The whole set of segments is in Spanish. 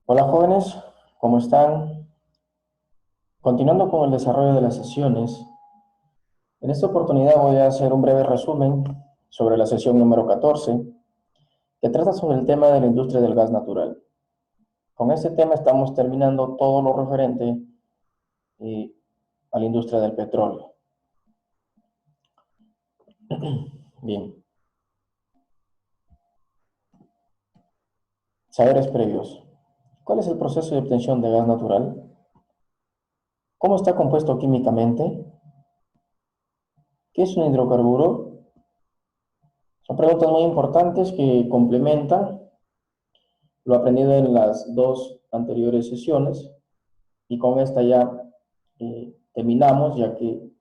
Hola jóvenes, ¿cómo están? Continuando con el desarrollo de las sesiones, en esta oportunidad voy a hacer un breve resumen sobre la sesión número 14, que trata sobre el tema de la industria del gas natural. Con este tema estamos terminando todo lo referente eh, a la industria del petróleo. Bien, saberes previos. ¿Cuál es el proceso de obtención de gas natural? ¿Cómo está compuesto químicamente? ¿Qué es un hidrocarburo? Son preguntas muy importantes que complementan lo aprendido en las dos anteriores sesiones y con esta ya terminamos, ya que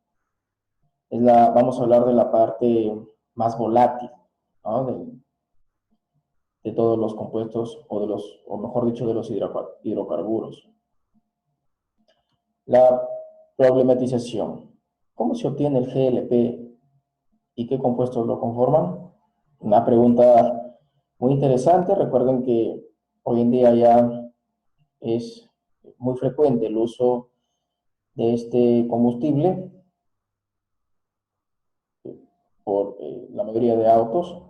vamos a hablar de la parte más volátil, ¿no? de todos los compuestos o mejor dicho, de los hidrocarburos. La problematización. ¿Cómo se obtiene el GLP y qué compuestos lo conforman? Una pregunta muy interesante. Recuerden que hoy en día ya es muy frecuente el uso de este combustible por la mayoría de autos,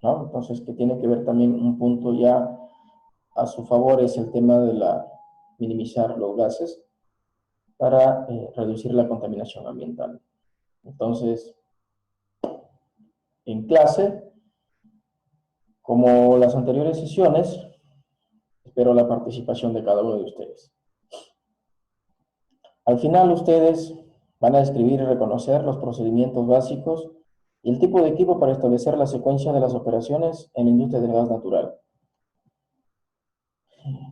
¿no? Entonces, que tiene que ver también un punto ya a su favor es el tema de minimizar los gases para reducir la contaminación ambiental. Entonces, en clase, como las anteriores sesiones, espero la participación de cada uno de ustedes. Al final, ustedes van a describir y reconocer los procedimientos básicos y el tipo de equipo para establecer la secuencia de las operaciones en la industria del gas natural.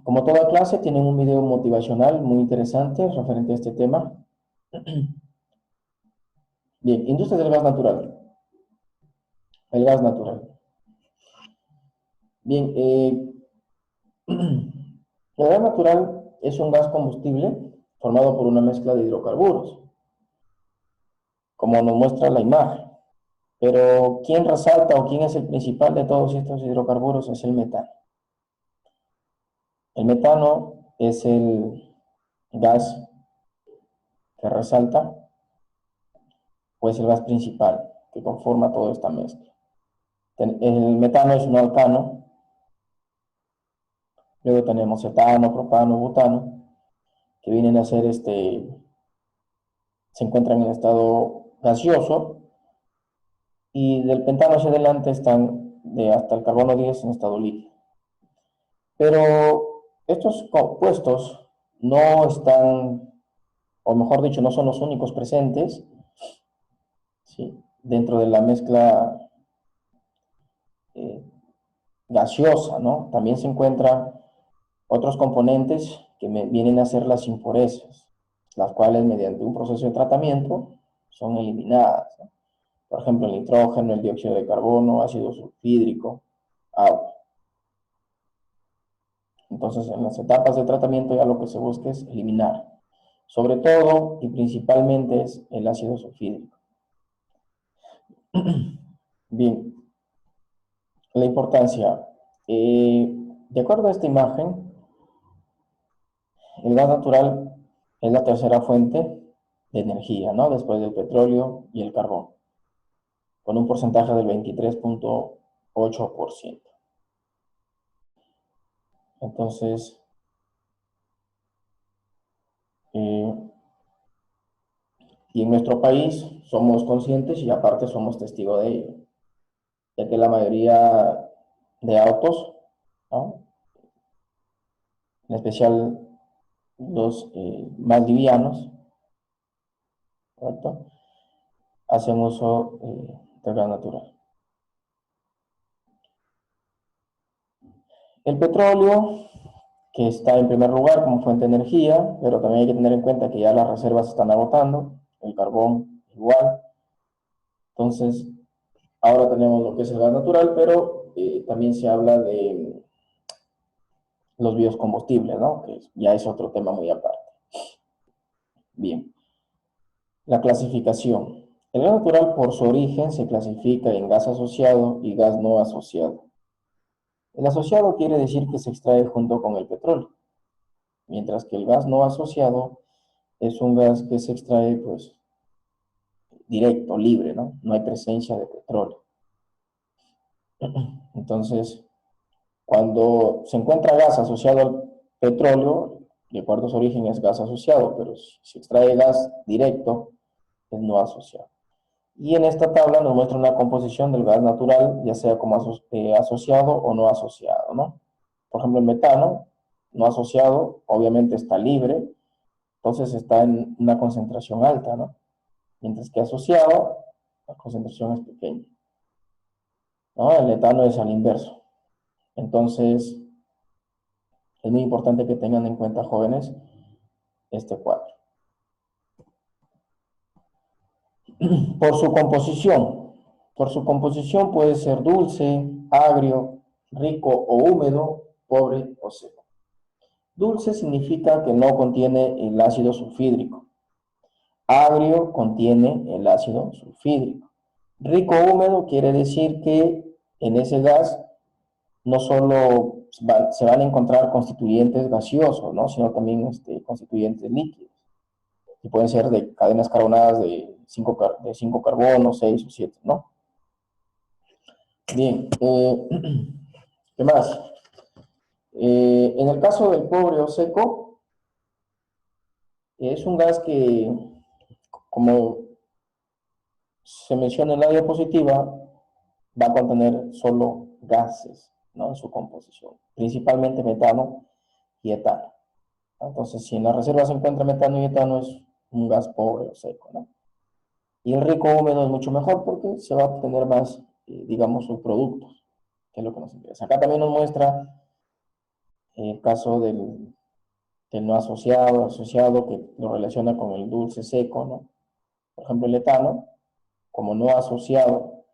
Como toda clase, tienen un video motivacional muy interesante referente a este tema. Bien, industria del gas natural. El gas natural. Bien, el gas natural es un gas combustible formado por una mezcla de hidrocarburos, como nos muestra la imagen. Pero, ¿quién resalta o quién es el principal de todos estos hidrocarburos? Es el metano. El metano es el gas que resalta, o es el gas principal que conforma toda esta mezcla. El metano es un alcano, luego tenemos etano, propano, butano, que vienen a ser se encuentran en estado gaseoso, y del pentano hacia adelante están hasta el carbono 10 en estado líquido. Pero estos compuestos no están, o mejor dicho, no son los únicos presentes, ¿sí?, dentro de la mezcla eh, gaseosa, ¿no? También se encuentran otros componentes que vienen a ser las impurezas, las cuales mediante un proceso de tratamiento son eliminadas, ¿no? Por ejemplo, el nitrógeno, el dióxido de carbono, ácido sulfídrico, agua. Entonces, en las etapas de tratamiento ya lo que se busca es eliminar, sobre todo y principalmente es el ácido sulfídrico. Bien, la importancia. De acuerdo a esta imagen, el gas natural es la tercera fuente de energía, ¿no? Después del petróleo y el carbón, con un porcentaje del 23.8%. Entonces, eh, y en nuestro país somos conscientes y aparte somos testigos de ello, ya que la mayoría de autos, ¿no?, en especial los más livianos, ¿correcto?, hacen uso del gas natural. El petróleo, que está en primer lugar como fuente de energía, pero también hay que tener en cuenta que ya las reservas se están agotando, el carbón igual. Entonces, ahora tenemos lo que es el gas natural, pero también se habla de los biocombustibles, ¿no?, que ya es otro tema muy aparte. Bien, la clasificación. El gas natural por su origen se clasifica en gas asociado y gas no asociado. El asociado quiere decir que se extrae junto con el petróleo, mientras que el gas no asociado es un gas que se extrae pues directo, libre, ¿no? No hay presencia de petróleo. Entonces, cuando se encuentra gas asociado al petróleo, de acuerdo a su origen es gas asociado, pero si se extrae gas directo, es no asociado. Y en esta tabla nos muestra una composición del gas natural, ya sea como asociado o no asociado, ¿no? Por ejemplo, el metano, no asociado, obviamente está libre, entonces está en una concentración alta, ¿no? Mientras que asociado, la concentración es pequeña, ¿no? El etano es al inverso. Entonces, es muy importante que tengan en cuenta, jóvenes, este cuadro. Por su composición puede ser dulce, agrio, rico o húmedo, pobre o seco. Dulce significa que no contiene el ácido sulfídrico. Agrio contiene el ácido sulfídrico. Rico o húmedo quiere decir que en ese gas no solo se van a encontrar constituyentes gaseosos, ¿no? Sino también constituyentes líquidos. Y pueden ser de cadenas carbonadas de 5 carbonos, 6 o 7, ¿no? Bien, ¿qué más? En el caso del pobre o seco, es un gas que, como se menciona en la diapositiva, va a contener solo gases, ¿no? En su composición, principalmente metano y etano. Entonces, si en la reserva se encuentra metano y etano, es un gas pobre o seco, ¿no? Y el rico húmedo es mucho mejor porque se va a obtener más, digamos, subproductos, que es lo que nos interesa. Acá también nos muestra el caso del no asociado, que lo relaciona con el dulce seco, ¿no? Por ejemplo, el etano, como no asociado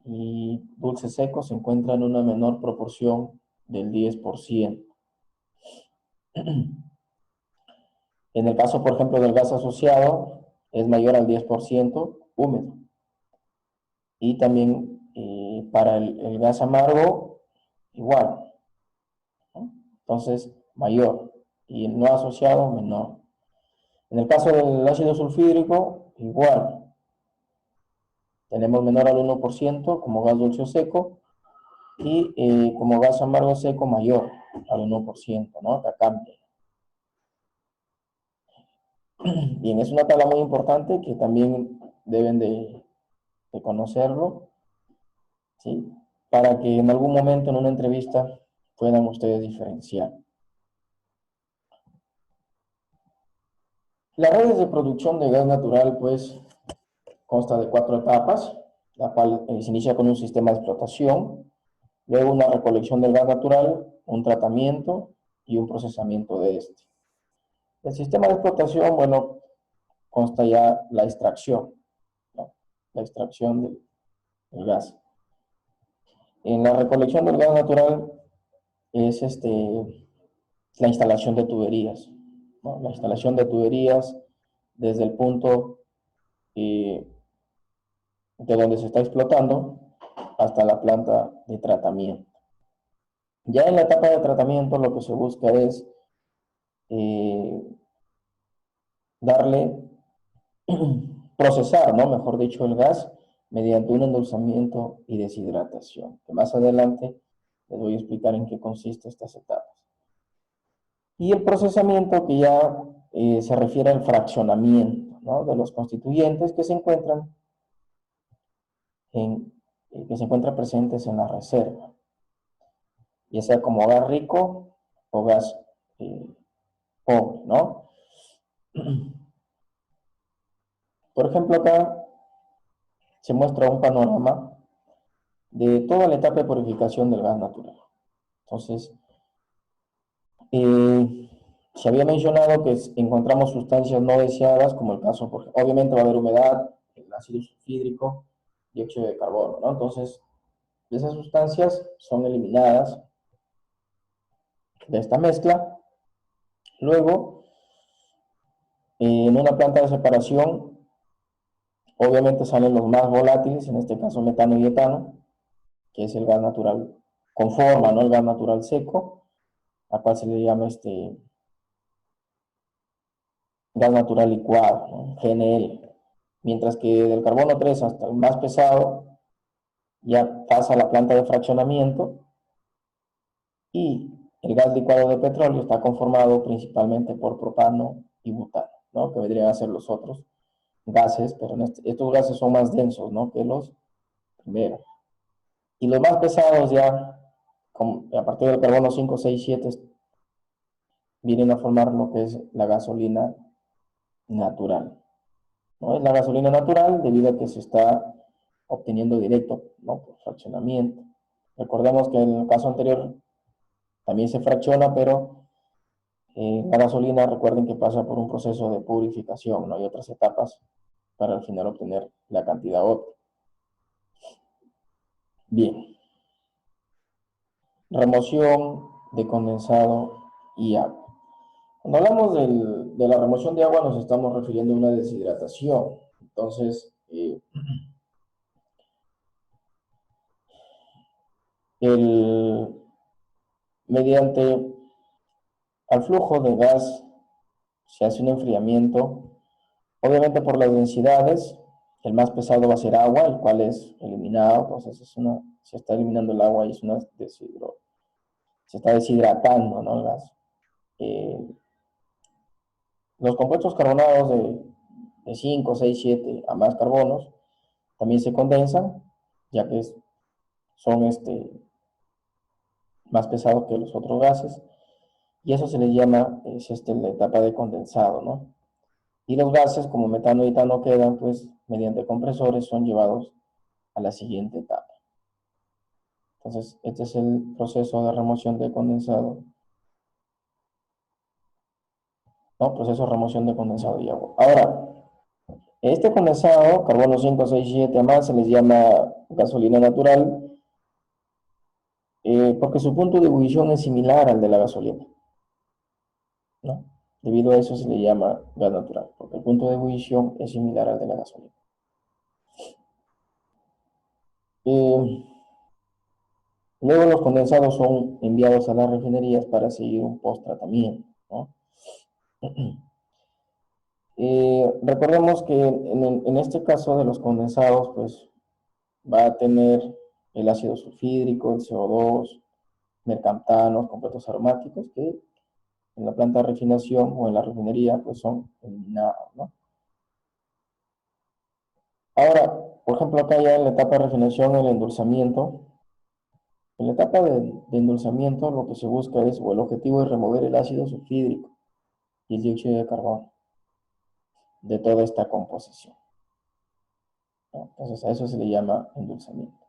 y dulce seco, se encuentra en una menor proporción del 10%. En el caso, por ejemplo, del gas asociado, es mayor al 10% húmedo. Y también para el gas amargo, igual, ¿no? Entonces, mayor. Y el no asociado, menor. En el caso del ácido sulfídrico, igual. Tenemos menor al 1% como gas dulce o seco y como gas amargo seco mayor al 1%, ¿no? Acá cambia. Bien, es una tabla muy importante que también deben de conocerlo, ¿sí? Para que en algún momento en una entrevista puedan ustedes diferenciar. Las redes de producción de gas natural, pues, consta de 4 etapas, la cual se inicia con un sistema de explotación, luego una recolección del gas natural, un tratamiento y un procesamiento de este. El sistema de explotación, bueno, consta ya la extracción, ¿no? La extracción del gas. En la recolección del gas natural es la instalación de tuberías, ¿no? La instalación de tuberías desde el punto de donde se está explotando hasta la planta de tratamiento. Ya en la etapa de tratamiento lo que se busca es darle, procesar, ¿no? Mejor dicho, el gas mediante un endulzamiento y deshidratación, que más adelante les voy a explicar en qué consiste estas etapas. Y el procesamiento que ya se refiere al fraccionamiento, ¿no? De los constituyentes que se encuentran presentes en la reserva, ya sea como gas rico o gas pobre, ¿no? Por ejemplo, acá se muestra un panorama de toda la etapa de purificación del gas natural. Entonces, se había mencionado que encontramos sustancias no deseadas, como el caso, obviamente va a haber humedad, el ácido sulfídrico, dióxido de carbono, ¿no? Entonces, esas sustancias son eliminadas de esta mezcla. Luego, en una planta de separación, obviamente salen los más volátiles, en este caso metano y etano, que es el gas natural conforma, ¿no?, el gas natural seco, a cual se le llama gas natural licuado, ¿no?, GNL. Mientras que del carbono 3 hasta el más pesado ya pasa a la planta de fraccionamiento, y el gas licuado de petróleo está conformado principalmente por propano y butano, ¿no?, que vendrían a ser los otros gases, pero estos gases son más densos, ¿no?, que los primeros. Y los más pesados ya, a partir del carbono 5, 6, 7, vienen a formar lo que es la gasolina natural, ¿no? Es la gasolina natural debido a que se está obteniendo directo, ¿no?, por fraccionamiento. Recordemos que en el caso anterior también se fracciona, pero la gasolina, recuerden que pasa por un proceso de purificación, ¿no? Hay otras etapas para al final obtener la cantidad óptima. Bien. Remoción de condensado y agua. Cuando hablamos de la remoción de agua nos estamos refiriendo a una deshidratación. Entonces, mediante al flujo de gas se hace un enfriamiento, obviamente por las densidades. El más pesado va a ser agua, el cual es eliminado, entonces se está eliminando el agua y se está deshidratando, ¿no?, el gas. Los compuestos carbonados de 5, 6, 7 a más carbonos también se condensan, ya que son más pesados que los otros gases, y eso se le llama la etapa de condensado, ¿no? Y los gases como metano y etano quedan, pues, mediante compresores, son llevados a la siguiente etapa. Entonces, este es el proceso de remoción de condensado, ¿no? Proceso de remoción de condensado y agua. Ahora, este condensado, carbono 5, 6, 7 a más, se les llama gasolina natural, porque su punto de ebullición es similar al de la gasolina, ¿no? Debido a eso se le llama gas natural, porque el punto de ebullición es similar al de la gasolina. Luego los condensados son enviados a las refinerías para seguir un post-tratamiento, ¿no? Recordemos que en este caso de los condensados, pues va a tener el ácido sulfídrico, el CO2, mercaptanos, compuestos aromáticos, que en la planta de refinación o en la refinería pues son eliminados, ¿no? Ahora, por ejemplo, acá ya en la etapa de refinación, el endulzamiento. En la etapa de endulzamiento lo que se busca es, o el objetivo es remover el ácido sulfídrico y el dióxido de carbono de toda esta composición, ¿no? Entonces a eso se le llama endulzamiento.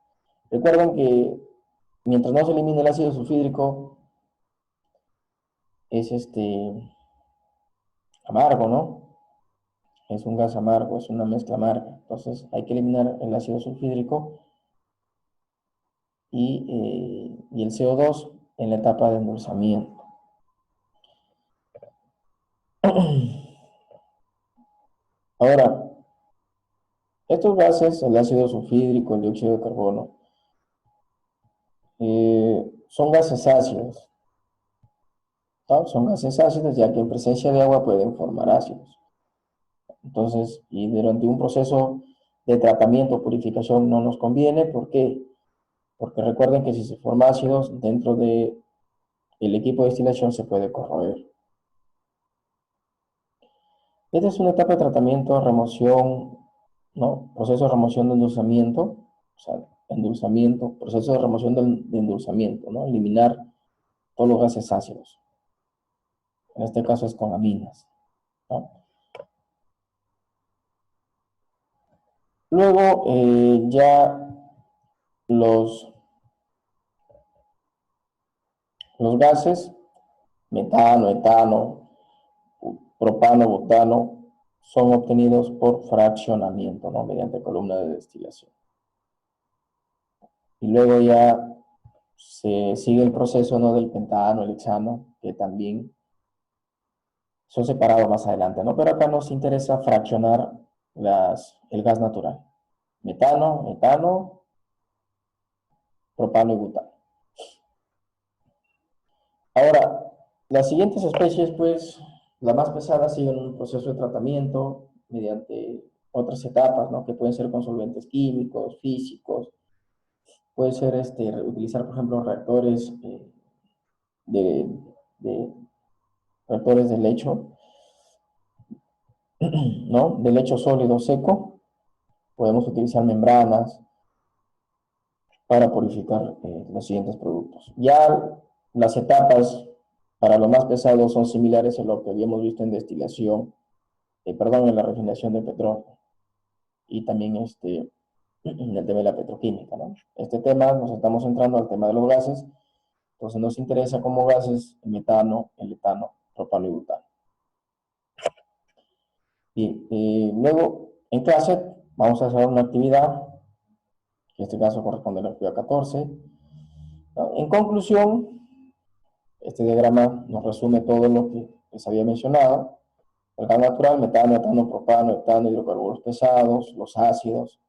Recuerden que mientras no se elimine el ácido sulfídrico, es amargo, ¿no? Es un gas amargo, es una mezcla amarga. Entonces hay que eliminar el ácido sulfídrico y el CO2 en la etapa de endulzamiento. Ahora, estos gases, el ácido sulfídrico, el dióxido de carbono, son gases ácidos, ¿no? Son gases ácidos ya que en presencia de agua pueden formar ácidos. Entonces, y durante un proceso de tratamiento o purificación no nos conviene. ¿Por qué? Porque recuerden que si se forman ácidos dentro del equipo de destilación se puede corroer. Esta es una etapa de tratamiento, remoción, ¿no? Proceso de remoción de endulzamiento, o sea, endulzamiento, proceso de remoción de endulzamiento, ¿no? Eliminar todos los gases ácidos. En este caso es con aminas, ¿no? Luego ya los gases, metano, etano, propano, butano, son obtenidos por fraccionamiento, ¿no? Mediante columna de destilación. Y luego ya se sigue el proceso, ¿no?, del pentano, el hexano, que también son separados más adelante, ¿no? Pero acá nos interesa fraccionar el gas natural. Metano, etano, propano y butano. Ahora, las siguientes especies, pues, las más pesadas siguen un proceso de tratamiento mediante otras etapas, ¿no? Que pueden ser con solventes químicos, físicos, puede ser utilizar, por ejemplo, reactores de, de reactores de lecho, ¿no? De lecho sólido seco. Podemos utilizar membranas para purificar los siguientes productos. Ya las etapas para lo más pesado son similares a lo que habíamos visto en destilación, perdón, en la refinación de petróleo y también en el tema de la petroquímica, ¿no? Este tema nos estamos centrando al tema de los gases, entonces nos interesa como gases el metano, el etano, propano y butano. Y luego, en clase, vamos a hacer una actividad, que en este caso corresponde a la actividad 14. ¿No? En conclusión, este diagrama nos resume todo lo que les había mencionado. El gas natural, metano, etano, propano, etano, hidrocarburos pesados, los ácidos,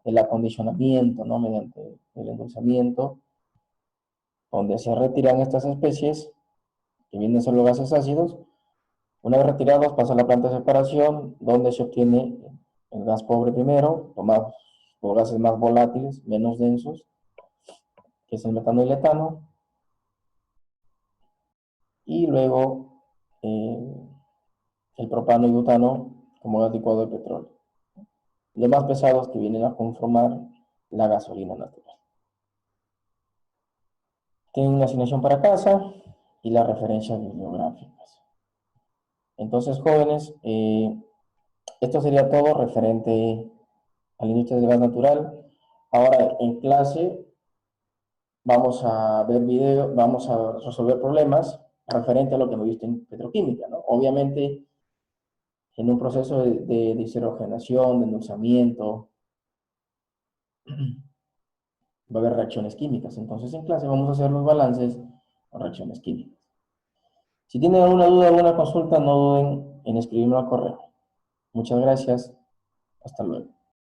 el acondicionamiento, ¿no? Mediante el endulzamiento, donde se retiran estas especies, que vienen a ser los gases ácidos. Una vez retirados, pasa a la planta de separación, donde se obtiene el gas pobre primero, tomamos los gases más volátiles, menos densos, que es el metano y el etano, y luego el propano y butano como gas licuado de petróleo. Los más pesados que vienen a conformar la gasolina natural. Tienen una asignación para casa y las referencias bibliográficas. Entonces, jóvenes, esto sería todo referente a la industria del gas natural. Ahora, en clase, vamos a ver videos, vamos a resolver problemas referente a lo que hemos visto en petroquímica, ¿no? Obviamente, en un proceso de deshidrogenación, de endulzamiento, va a haber reacciones químicas. Entonces, en clase vamos a hacer los balances con reacciones químicas. Si tienen alguna duda, alguna consulta, no duden en escribirme al correo. Muchas gracias. Hasta luego.